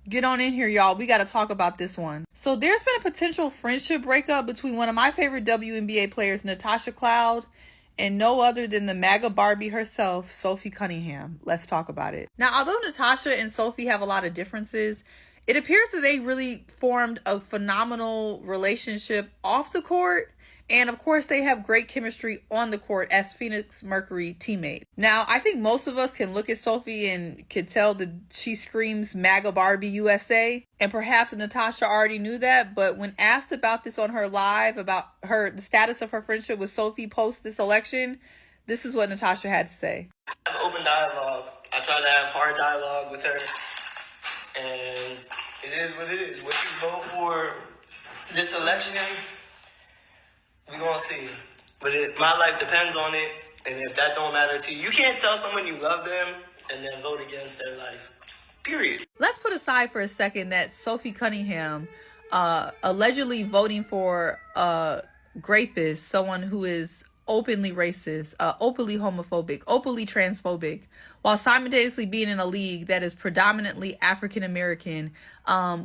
Get on in here, y'all. We got to talk about this one. So there's been a potential friendship breakup between one of my favorite WNBA players, Natasha Cloud, and no other than the MAGA Barbie herself, Sophie Cunningham. Let's talk about it. Now, although Natasha and Sophie have a lot of differences, it appears that they really formed a phenomenal relationship off the court. And of course, they have great chemistry on the court as Phoenix Mercury teammates. Now, I think most of us can look at Sophie and can tell that she screams MAGA Barbie USA. And perhaps Natasha already knew that. But when asked about this on her live, about the status of her friendship with Sophie post this election, this is what Natasha had to say. I have open dialogue. I try to have hard dialogue with her. And it is what it is. What you vote for this election, we're going to see. But my life depends on it. And if that don't matter to you, you can't tell someone you love them and then vote against their life. Period. Let's put aside for a second that Sophie Cunningham allegedly voting for a rapist, someone who is openly racist, openly homophobic, openly transphobic, while simultaneously being in a league that is predominantly African American,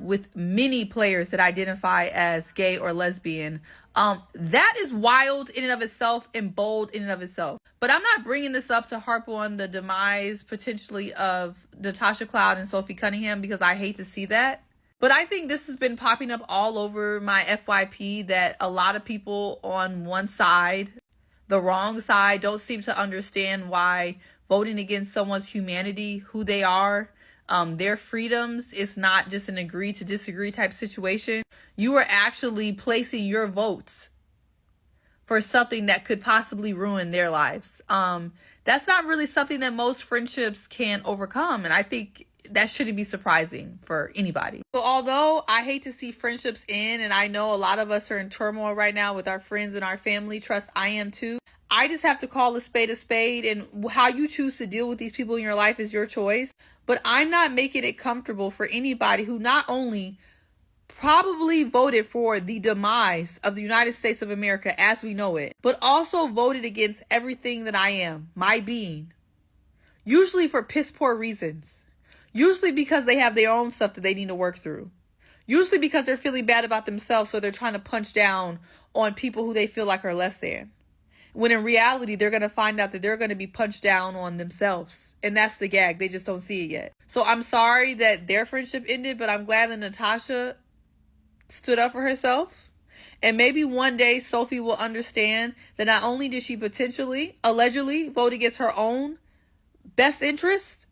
with many players that identify as gay or lesbian. That is wild in and of itself and bold in and of itself. But I'm not bringing this up to harp on the demise potentially of Natasha Cloud and Sophie Cunningham, because I hate to see that. But I think this has been popping up all over my FYP, that a lot of people on one side, the wrong side, don't seem to understand why voting against someone's humanity, who they are, their freedoms, is not just an agree to disagree type situation. You are actually placing your votes for something that could possibly ruin their lives. That's not really something that most friendships can overcome. And I think that shouldn't be surprising for anybody. So although I hate to see friendships end, and I know a lot of us are in turmoil right now with our friends and our family, trust I am too. I just have to call a spade, and how you choose to deal with these people in your life is your choice. But I'm not making it comfortable for anybody who not only probably voted for the demise of the United States of America as we know it, but also voted against everything that I am, my being. Usually for piss poor reasons. Usually because they have their own stuff that they need to work through. Usually because they're feeling bad about themselves, so they're trying to punch down on people who they feel like are less than. When in reality, they're going to find out that they're going to be punched down on themselves. And that's the gag. They just don't see it yet. So I'm sorry that their friendship ended, but I'm glad that Natasha stood up for herself. And maybe one day Sophie will understand that not only did she potentially, allegedly, vote against her own best interest,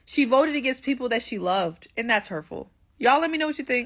she voted against people that she loved. And that's hurtful. Y'all let me know what you think.